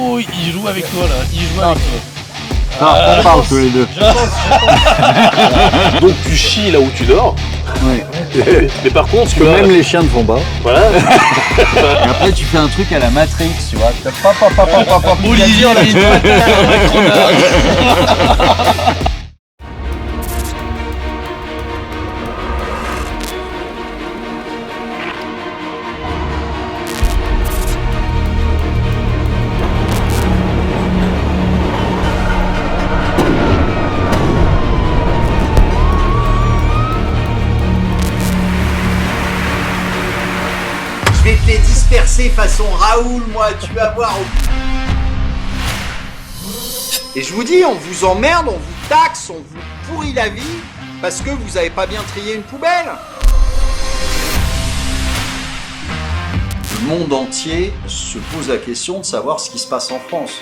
Oh, il joue avec toi là, il joue avec toi. Ah, on parle tous les deux. Donc tu chies là où tu dors. Oui. Mais par contre, Ce que même les chiens ne font pas. Voilà. Et après, tu fais un truc à la Matrix, tu vois. Olivier, il a une patate, un grenade. Je vais te les disperser façon Raoul, moi, tu vas voir. Et je vous dis, on vous emmerde, on vous taxe, on vous pourrit la vie parce que vous avez pas bien trié une poubelle. Le monde entier se pose la question de savoir ce qui se passe en France.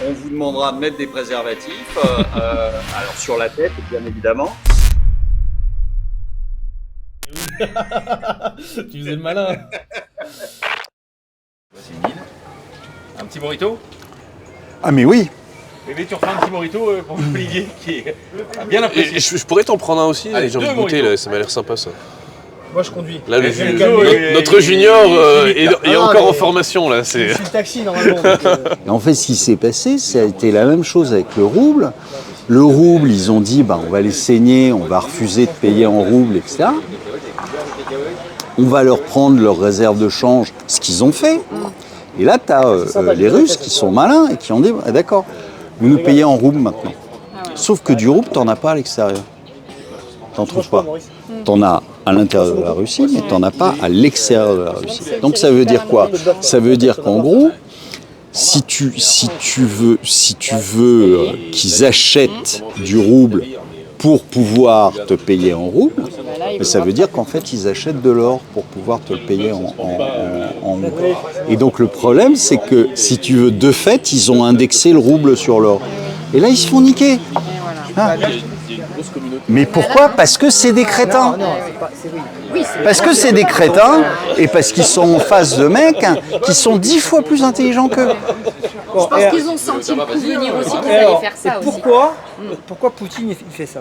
On vous demandera de mettre des préservatifs, alors sur la tête, bien évidemment. Tu faisais le malin. Voici une île. Un petit morito. Ah mais oui. Bébé, tu refais un petit morito pour Olivier qui a bien apprécié. Et je pourrais t'en prendre un aussi, Allez, j'ai envie de deux goûter, mojitos. là, ça m'a l'air sympa ça. Moi je conduis. Là, et- notre junior est Ah, encore mais- en formation là. Je suis le taxi normalement. Et en fait, ce qui s'est passé, ça a été la même chose avec le rouble. Le rouble, ils ont dit, on va les saigner, on va refuser de payer en rouble, etc. On va leur prendre leurs réserves de change, ce qu'ils ont fait. Et là, tu as les Russes qui sont malins et qui ont dit, d'accord, vous nous payez en rouble maintenant. Sauf que du rouble, tu n'en as pas à l'extérieur. Tu n'en trouves pas. Tu en as à l'intérieur de la Russie, mais tu n'en as pas à l'extérieur de la Russie. Donc ça veut dire quoi? Ça veut dire qu'en gros, si tu veux qu'ils achètent du rouble pour pouvoir te payer en rouble, mais ça veut dire qu'en fait, ils achètent de l'or pour pouvoir te le payer en rouble. Et donc le problème, c'est que si tu veux, de fait, ils ont indexé le rouble sur l'or. Et là, ils se font niquer. Hein? Mais pourquoi? Parce que c'est des crétins. Parce que c'est des crétins et parce qu'ils sont en face de mecs qui sont 10 fois plus intelligents qu'eux. Je pense qu'ils ont senti le coup venir aussi qu'ils allaient faire ça aussi. Pourquoi Poutine il fait ça?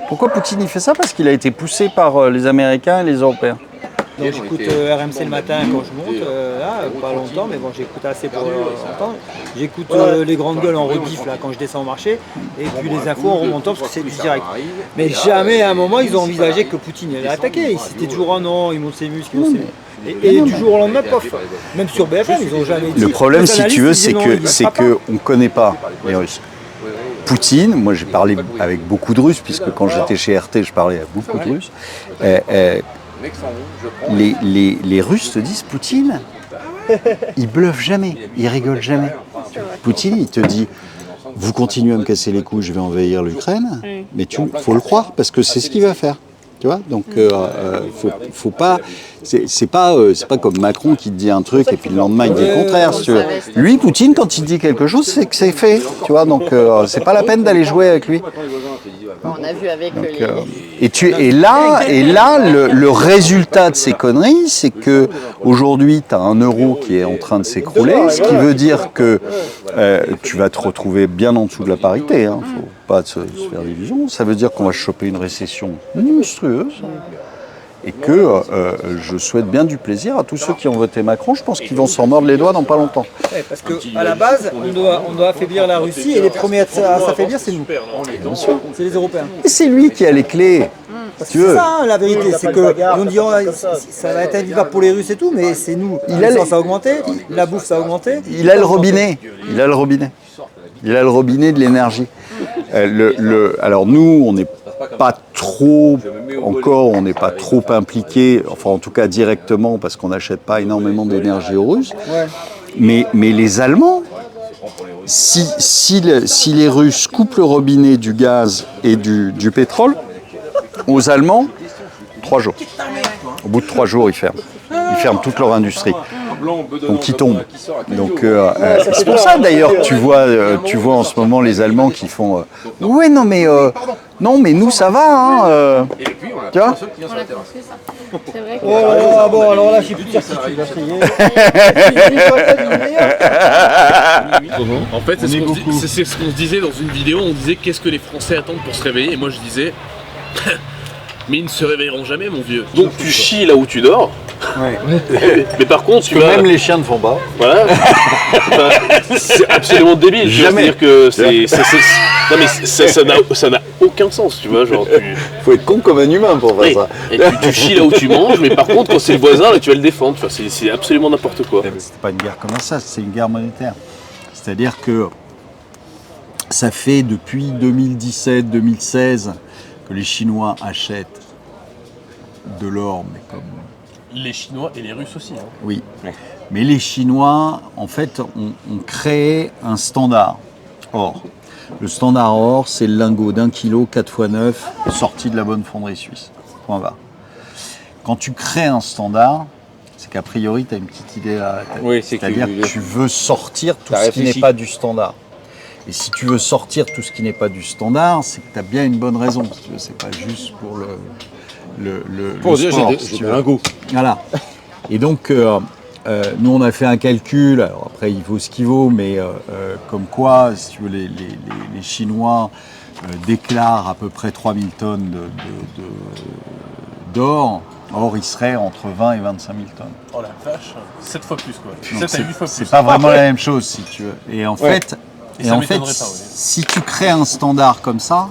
Pourquoi Poutine il fait ça? Parce qu'il a été poussé par les Américains et les Européens. Donc j'écoute RMC le matin quand je monte, là, pas longtemps, mais bon j'écoute assez pour entendre. J'écoute les grandes gueules en rediff là quand je descends au marché, et puis les infos en remontant parce que c'est du direct. Mais jamais à un moment ils ont envisagé que Poutine allait attaquer. C'était toujours un non, il monte ses muscles, il monte ses muscles. Et du jour au lendemain, pof. Même sur BFM, ils n'ont jamais dit. Le problème, si tu veux, c'est qu'on ne connaît pas les Russes. Poutine, moi j'ai parlé avec beaucoup de Russes, puisque quand j'étais chez RT, je parlais à beaucoup de Russes. Les Russes te disent Poutine, il bluffe jamais, il rigole jamais. Poutine, il te dit vous continuez à me casser les couilles, je vais envahir l'Ukraine, mais faut le croire parce que c'est ce qu'il va faire. Tu vois, donc faut pas. C'est pas comme Macron qui te dit un truc et puis le lendemain il dit le contraire. Si tu veux. Lui, Poutine, quand il dit quelque chose, c'est que c'est fait. Tu vois, donc c'est pas la peine d'aller jouer avec lui. On a vu avec Donc, les... et là, le résultat de ces conneries, c'est que aujourd'hui, tu as un euro qui est en train de s'écrouler, ce qui veut dire que tu vas te retrouver bien en dessous de la parité. Hein. Faut pas se faire d'illusions. Ça veut dire qu'on va choper une récession monstrueuse. Et que je souhaite bien du plaisir à tous ceux qui ont voté Macron. Je pense qu'ils vont s'en mordre les doigts dans pas longtemps. Ouais, parce qu'à la base, on doit affaiblir la Russie et les premiers à s'affaiblir, c'est nous. C'est les Européens. Et c'est lui qui a les clés. C'est ça hein, la vérité, c'est qu'on dit oh, ça va être invivable pour les Russes et tout, mais c'est nous. L'essence a augmenté, la bouffe ça a augmenté. Il a le robinet. Il a le robinet. Il a le robinet de l'énergie. Alors nous, on n'est pas trop, on n'est pas trop impliqués, enfin en tout cas directement, parce qu'on n'achète pas énormément d'énergie aux Russes. Ouais. Mais les Allemands, si les Russes coupent le robinet du gaz et du pétrole, aux Allemands, 3 jours. Au bout de 3 jours, ils ferment. Ils ferment toute leur industrie. donc ils tombent. Donc c'est pour ça d'ailleurs tu vois en ce moment les Allemands qui font ouais non mais nous ça va hein, tu vois. On a construit ça. C'est vrai que... Oh, bon, alors là, j'ai plus de certitude. Là, ça y est. En fait, c'est ce qu'on se disait dans une vidéo. On disait qu'est-ce que les Français attendent pour se réveiller. Et moi, je disais, mais ils ne se réveilleront jamais, mon vieux. Donc tu chies là où tu dors. Ouais. Mais par contre, tu vas... Même les chiens ne font pas. Voilà. Enfin, c'est absolument débile. Jamais. C'est-à-dire que non mais ça n'a aucun sens, tu vois. Genre, Faut être con comme un humain pour faire oui. ça. Et tu chies là où tu manges, mais par contre, quand c'est le voisin, là, tu vas le défendre. Enfin, c'est absolument n'importe quoi. C'est pas une guerre commerciale, c'est une guerre monétaire. C'est-à-dire que ça fait depuis 2017-2016 que les Chinois achètent de l'or, mais comme... Les Chinois et les Russes aussi. Hein. Oui. Mais les Chinois, en fait, ont créé un standard or. Le standard or, c'est le lingot d'1 kg 4x9 sorti de la bonne fonderie suisse. Point barre. Quand tu crées un standard, c'est qu'a priori, tu as une petite idée à la tête. Oui, c'est-à-dire que tu veux sortir tout ce qui n'est pas du standard. Et si tu veux sortir tout ce qui n'est pas du standard, c'est que tu as bien une bonne raison. C'est pas juste pour le dire sport, j'ai un goût. Voilà. Et donc, nous, on a fait un calcul. Alors après, il vaut ce qu'il vaut, mais comme quoi, si tu veux, les Chinois déclarent à peu près 3000 tonnes d'or. Or, il serait entre 20 et 25 000 tonnes. Oh la vache, 7 fois plus quoi. Donc 7 à 8 fois plus. c'est pas vraiment la même chose, si tu veux. Et en fait, ça m'étonnerait pas, oui. si tu crées un standard comme ça,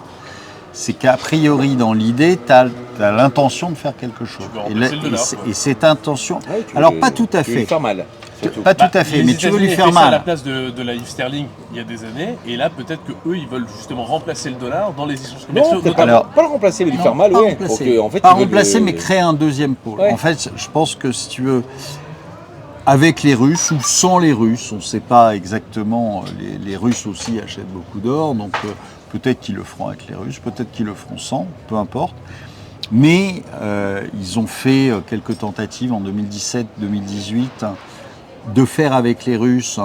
c'est qu'a priori, dans l'idée, tu as l'intention de faire quelque chose. Tu veux remplacer le dollar, quoi. Et cette intention... Alors, pas tout à Tu veux lui fait. faire mal. Pas tout à fait, Les mais tu veux lui États-Unis faire ont fait ça à la mal. place de la livre sterling il y a des années, et là peut-être que eux ils veulent justement remplacer le dollar dans les échanges commerciaux. Non, peut-être notamment. pas le remplacer, mais lui faire mal, Pas ouais. remplacer, Pour que, en fait, pas il veut remplacer, le- mais créer un deuxième pôle. Ouais. En fait, je pense que si tu veux, avec les Russes ou sans les Russes, on ne sait pas exactement, les Russes aussi achètent beaucoup d'or, donc peut-être qu'ils le feront avec les Russes, peut-être qu'ils le feront sans, peu importe. Mais ils ont fait quelques tentatives en 2017-2018 de faire avec les Russes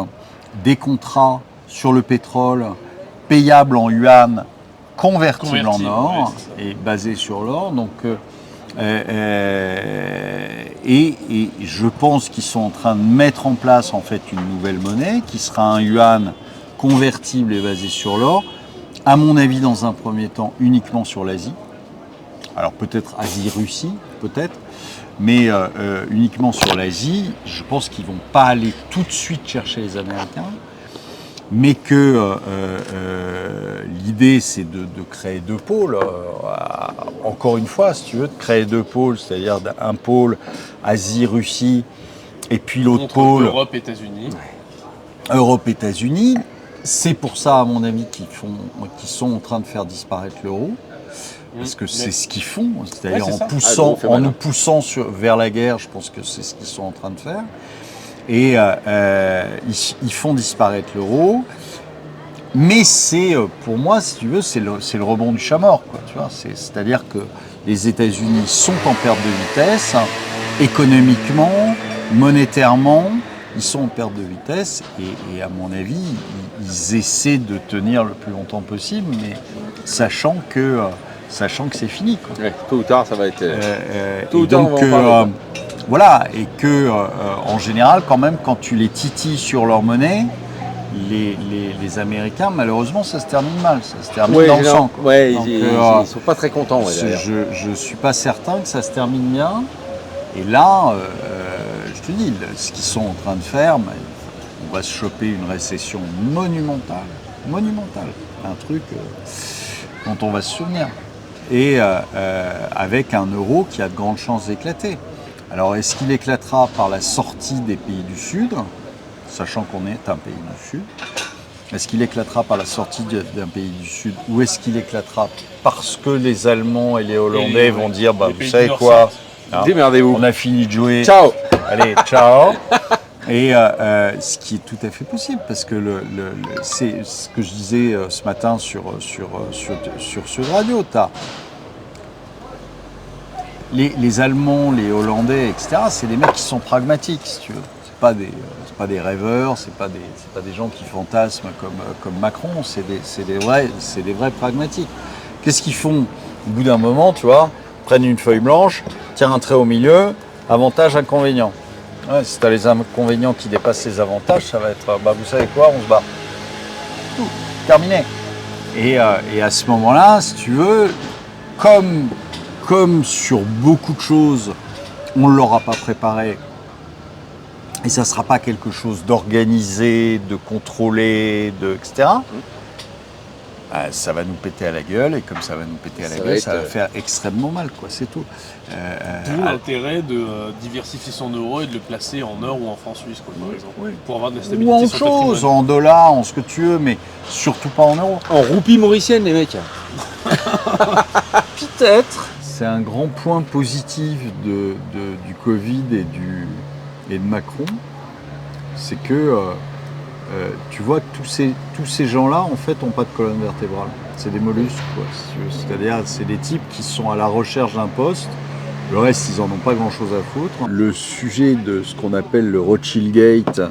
des contrats sur le pétrole payables en yuan, convertibles en or ouais, et basés sur l'or. Donc, et je pense qu'ils sont en train de mettre en place en fait une nouvelle monnaie qui sera un yuan convertible et basé sur l'or. À mon avis, dans un premier temps, uniquement sur l'Asie. Alors peut-être Asie-Russie, peut-être. Mais uniquement sur l'Asie, je pense qu'ils ne vont pas aller tout de suite chercher les Américains, mais que l'idée c'est de créer deux pôles. Encore une fois, si tu veux, de créer deux pôles, c'est-à-dire un pôle Asie-Russie et puis l'autre pôle Europe-États-Unis. Europe-États-Unis. C'est pour ça, à mon avis, qu'ils sont en train de faire disparaître l'euro. Parce que c'est ce qu'ils font, c'est-à-dire en nous poussant vers la guerre, je pense que c'est ce qu'ils sont en train de faire. Et ils font disparaître l'euro. Mais c'est, pour moi, si tu veux, c'est le rebond du chat mort, quoi, tu vois. C'est-à-dire que les États-Unis sont en perte de vitesse, économiquement, monétairement, ils sont en perte de vitesse. Et à mon avis, ils essaient de tenir le plus longtemps possible, mais sachant que c'est fini, quoi. Ouais, tôt ou tard, ça va être. Tôt ou tard, on va en parler. Voilà, et que en général, quand même, quand tu les titilles sur leur monnaie, les Américains, malheureusement, ça se termine mal, ça se termine dans le sang, quoi. Ouais, donc, ils sont pas très contents. Ouais, je suis pas certain que ça se termine bien. Et là, je te dis, ce qu'ils sont en train de faire, on va se choper une récession monumentale, un truc dont on va se souvenir. Et avec un euro qui a de grandes chances d'éclater. Alors, est-ce qu'il éclatera par la sortie des pays du Sud, sachant qu'on est un pays du Sud? Est-ce qu'il éclatera par la sortie d'un pays du Sud, ou est-ce qu'il éclatera parce que les Allemands et les Hollandais vont dire, bah, vous savez quoi, hein, démerdez-vous, on a fini de jouer, ciao, allez, ciao. Et ce qui est tout à fait possible, parce que c'est ce que je disais ce matin sur Sud Radio. Les Allemands, les Hollandais, etc., c'est des mecs qui sont pragmatiques, si tu veux. pas des rêveurs, c'est pas des gens qui fantasment comme Macron, c'est des vrais pragmatiques. Qu'est-ce qu'ils font? Au bout d'un moment, tu vois, prennent une feuille blanche, tirent un trait au milieu, avantages, inconvénients. Ouais, si tu as les inconvénients qui dépassent les avantages, ça va être, vous savez quoi, on se bat. Tout, terminé. Et à ce moment-là, si tu veux, comme sur beaucoup de choses, on ne l'aura pas préparé, et ça ne sera pas quelque chose d'organisé, de contrôlé, etc., ça va nous péter à la gueule, et comme ça va nous péter à la gueule, ça va faire extrêmement mal, quoi, c'est tout. D'où l'intérêt de diversifier son euro et de le placer en or ou en franc suisse, quoi, par exemple, pour avoir de la stabilité. Ou en chose, en dollars, en ce que tu veux, mais surtout pas en euros. En roupie mauricienne, les mecs. Peut-être. C'est un grand point positif du Covid et de Macron, c'est que tu vois que tous ces gens-là, en fait, n'ont pas de colonne vertébrale. C'est des mollusques, quoi. C'est-à-dire, c'est des types qui sont à la recherche d'un poste. Le reste, ils n'en ont pas grand-chose à foutre. Le sujet de ce qu'on appelle le Rothschild Gate,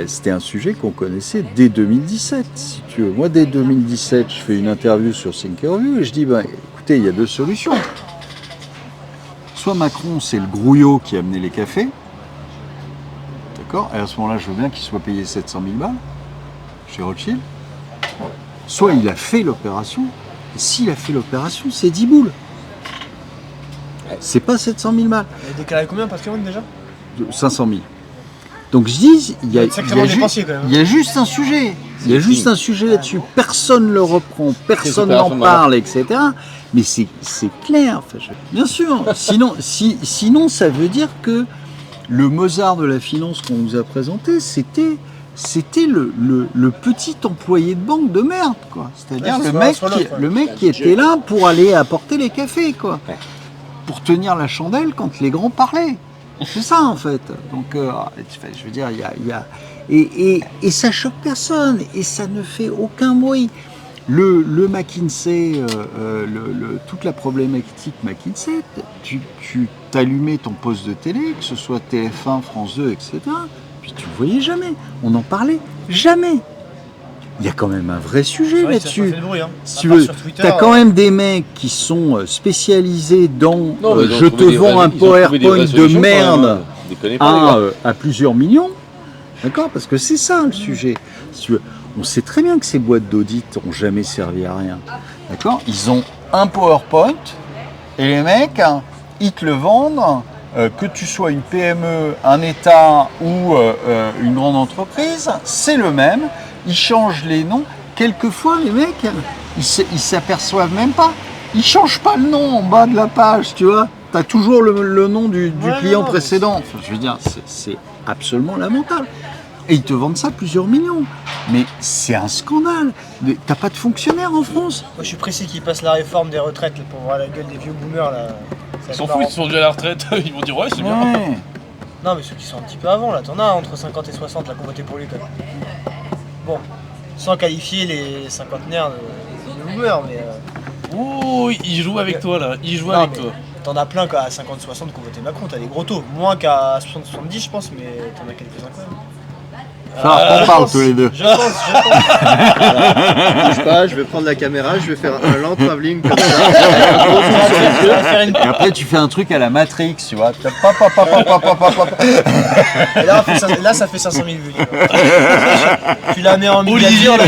c'était un sujet qu'on connaissait dès 2017, si tu veux. Moi, dès 2017, je fais une interview sur Thinkerview et je dis, écoutez, il y a deux solutions. Soit Macron, c'est le grouillot qui a amené les cafés, d'accord, et à ce moment-là, je veux bien qu'il soit payé 700 000 balles chez Rothschild. Soit il a fait l'opération, et s'il a fait l'opération, c'est 10 boules. C'est pas 700 000 balles. Il a déclaré combien de patrimoine déjà? 500 000. Donc je dis, il y a juste un sujet. Il y a juste un sujet là-dessus. Personne ne le reprend, personne n'en parle, etc. Mais c'est clair. Enfin, bien sûr. Sinon, ça veut dire que le Mozart de la finance qu'on nous a présenté, c'était le petit employé de banque de merde, quoi. C'est-à-dire le mec qui était là pour aller apporter les cafés, quoi. Pour tenir la chandelle quand les grands parlaient. C'est ça, en fait. Donc, je veux dire, et ça choque personne, et ça ne fait aucun bruit. Le McKinsey, toute la problématique McKinsey, tu t'allumais ton poste de télé, que ce soit TF1, France 2, etc., puis tu ne voyais jamais. On n'en parlait jamais. Il y a quand même un vrai sujet là-dessus. Ça fait le bruit, hein. Si tu veux, t'as quand même des mecs qui sont spécialisés dans je te vends un PowerPoint de merde à plusieurs millions. D'accord? Parce que c'est ça le sujet. Si tu veux, on sait très bien que ces boîtes d'audit n'ont jamais servi à rien. D'accord? Ils ont un PowerPoint et les mecs, ils te le vendent. Que tu sois une PME, un État ou une grande entreprise, c'est le même. Ils changent les noms. Quelquefois, les mecs, ils s'aperçoivent même pas. Ils changent pas le nom en bas de la page, tu vois. Tu as toujours le nom du client précédent. Enfin, je veux dire, c'est absolument lamentable. Et ils te vendent ça plusieurs millions. Mais c'est un scandale. T'as pas de fonctionnaires en France. Moi, je suis pressé qu'ils passent la réforme des retraites là, pour voir la gueule des vieux boomers là. Ils s'en foutent, ils sont déjà à la retraite. Ils vont dire ouais, c'est bien. Non, mais ceux qui sont un petit peu avant là, t'en as entre 50 et 60 là qui ont voté pour lui quand même. Bon, sans qualifier les cinquantenaires de boomers, mais. Oh, il joue avec toi là, il joue avec toi. T'en as plein qu'à 50-60 qui ont voté Macron, t'as des gros taux. Moins qu'à 60-70 je pense, mais t'en as quelques-uns quand même. On parle tous les deux. Je pense. Je sais pas, je vais prendre la caméra, je vais faire un lent travelling comme ça. Et après tu fais un truc à la Matrix, tu vois. Et là ça fait 500 000 vues. Tu la mets en miniature là.